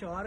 4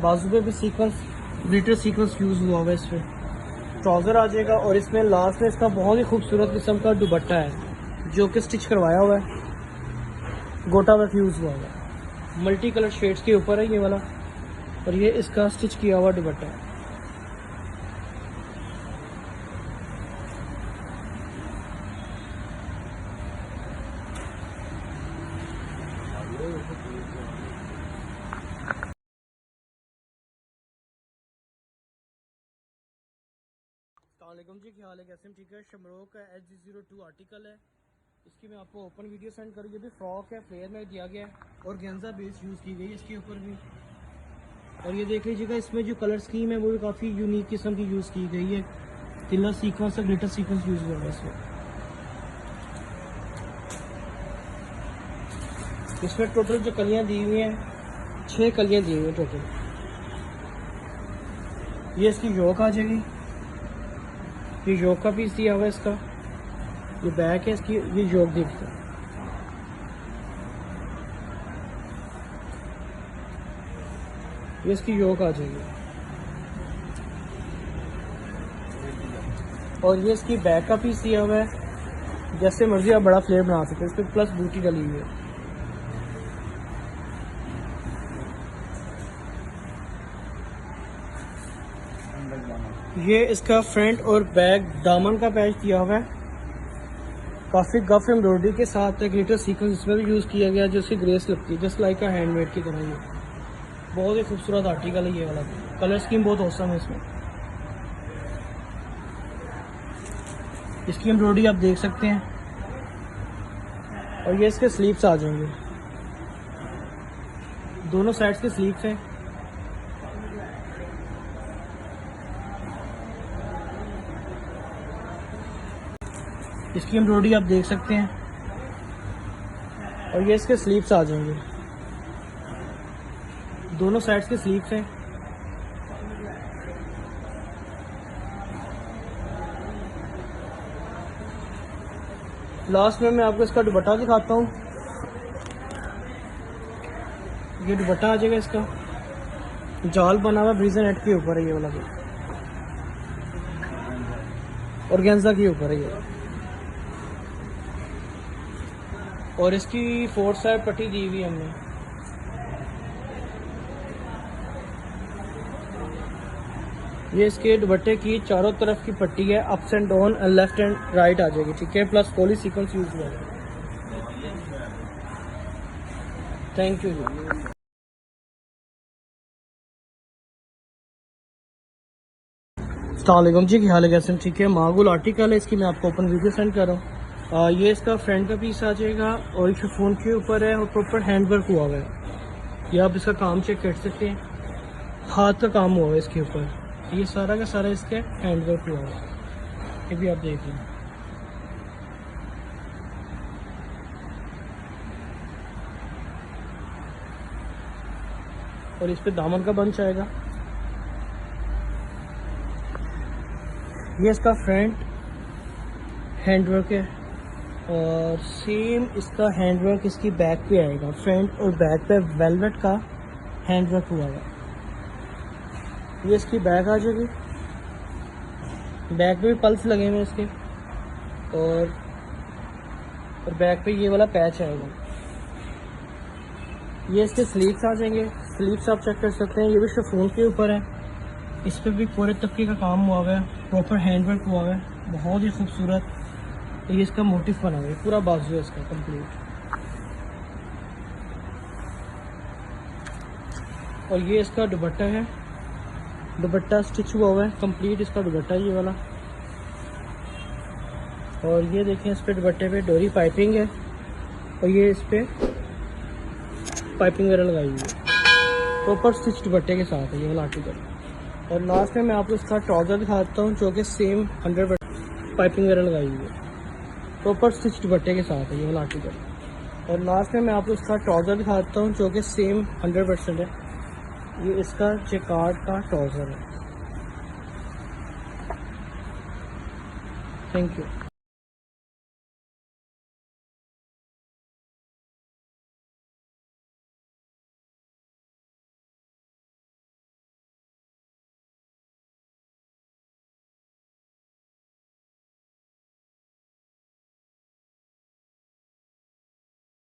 बाजू पे भी सीक्वेंस ग्लिटर सीक्वेंस यूज़ हुआ हुआ है। इस पर ट्राउज़र आ जाएगा और इसमें लास्ट में इसका बहुत ही खूबसूरत किस्म का दुपट्टा है जो कि स्टिच करवाया हुआ है, गोटा वर्क यूज़ हुआ हुआ है, मल्टी कलर शेड्स के ऊपर है ये वाला, और ये इसका स्टिच किया हुआ दुपट्टा है। अस्सलामुअलैकुम जी, क्या हाल है, कैसे हैं? ठीक है। शमरोक का HG02 आर्टिकल है, इसकी मैं आपको ओपन वीडियो सेंड करूँ। ये भी फ्रॉक है, फ्लेयर में दिया गया है और गेंजा बेस यूज़ की गई है इसके ऊपर भी। और ये देख लीजिएगा, इसमें जो कलर स्कीम है वो भी काफ़ी यूनिक किस्म की यूज़ की गई है। तिल्ला सीक्वेंस और ग्लिटर सीक्वेंस यूज़ हुआ है इसमें। इसमें टोटल जो कलियाँ दी हुई हैं 6 कलियाँ दी हुई हैं टोटल। ये इसकी योक आ जाएगी, ये योक का पीस दिया हुआ है इसका, ये बैक है इसकी, ये योक देखते हैं। ये इसकी योक आ जाएगी और ये इसकी बैक का पीस दिया हुआ है। जैसे मर्जी आप बड़ा फ्लेयर बना सकते हैं, इस पर प्लस बूटी डली हुई है। ये इसका फ्रंट और बैक दामन का पैच दिया हुआ है, काफ़ी गफ एम्ब्रॉयडरी के साथ ग्लिटर सीक्वेंस इसमें भी यूज़ किया गया जो उसकी ग्रेस लगती है, जस्ट लाइक अ हैंडमेड की तरह। ये बहुत ही खूबसूरत आर्टिकल है ये वाला, कलर स्कीम बहुत औसम है इसमें। इसकी एम्ब्रॉयडरी आप देख सकते हैं और ये इसके स्लीव्स आ जाएंगे, दोनों साइड्स के स्लीव्स हैं। इसकी एम्ब्रॉयडरी आप देख सकते हैं और ये इसके स्लीव्स आ जाएंगे, दोनों साइड्स के स्लीव्स हैं। लास्ट में मैं आपको इसका दुपट्टा दिखाता हूँ। ये दुपट्टा आ जाएगा इसका, जाल बना हुआ ब्रीजन नेट के ऊपर है ये वाला, और गेंजा के ऊपर है ये, और इसकी 4 साइड पट्टी दी हुई हमने। ये इसके दुपट्टे की चारों तरफ की पट्टी है, ups and down, left and right आ जाएगी, ठीक है, प्लस पॉली सीक्वेंस यूज हुआ है। Thank you ji. अस्सलामुअलैकुम जी, क्या हाल है, कैसे हैं? ठीक है। मागुल आर्टिकल है, इसकी मैं आपको ओपन वीडियो सेंड कर रहा हूँ। ये इसका फ्रंट का पीस आ जाएगा और इस फोन के ऊपर है और प्रॉपर हैंड वर्क हुआ हुआ है। ये आप इसका काम चेक कर सकते हैं, हाथ का काम हुआ है इसके ऊपर, ये सारा का सारा इसके हैंड वर्क हुआ है, ये भी आप देख लें। और इस पे दामन का बंच आएगा। ये इसका फ्रंट हैंड वर्क है और सेम इसका हैंड वर्क इसकी बैक पे आएगा, फ्रंट और बैक पे वेलवेट का हैंड वर्क हुआ है। ये इसकी बैक आ जाएगी, बैक पे भी पल्स लगे हुए इसके, और बैक पे ये वाला पैच आएगा। ये इसके स्लीव्स आ जाएंगे, स्लीव्स आप चेक कर सकते हैं, ये भी शिफॉन के ऊपर है, इस पर भी पूरे तबके का काम हुआ हुआ है, प्रॉपर हैंड वर्क हुआ हुआ है, बहुत ही खूबसूरत। ये इसका मोटिफ बना हुआ है, पूरा बाजू है इसका कंप्लीट। और ये इसका दुपट्टा है, दुपट्टा स्टिच हुआ हुआ है कंप्लीट, इसका दुपट्टा ये वाला। और ये देखें, इस पे दुपट्टे पे डोरी पाइपिंग है और ये इस पे पाइपिंग वगैरह लगाई हुई है, प्रॉपर स्टिच दुपट्टे के साथ है ये वाला आर्टिकल। और लास्ट में मैं आपको इसका ट्राउज़र दिखाता हूँ जो कि सेम 100% पाइपिंग वगैरह लगाई हुई है, प्रॉपर स्टिच दुपट्टे के साथ है ये वाला आर्टिकल। और लास्ट में मैं आपको इसका ट्राउज़र दिखाता हूँ जो कि सेम 100% है, ये इसका जेकार्ड का ट्राउज़र है। Thank you.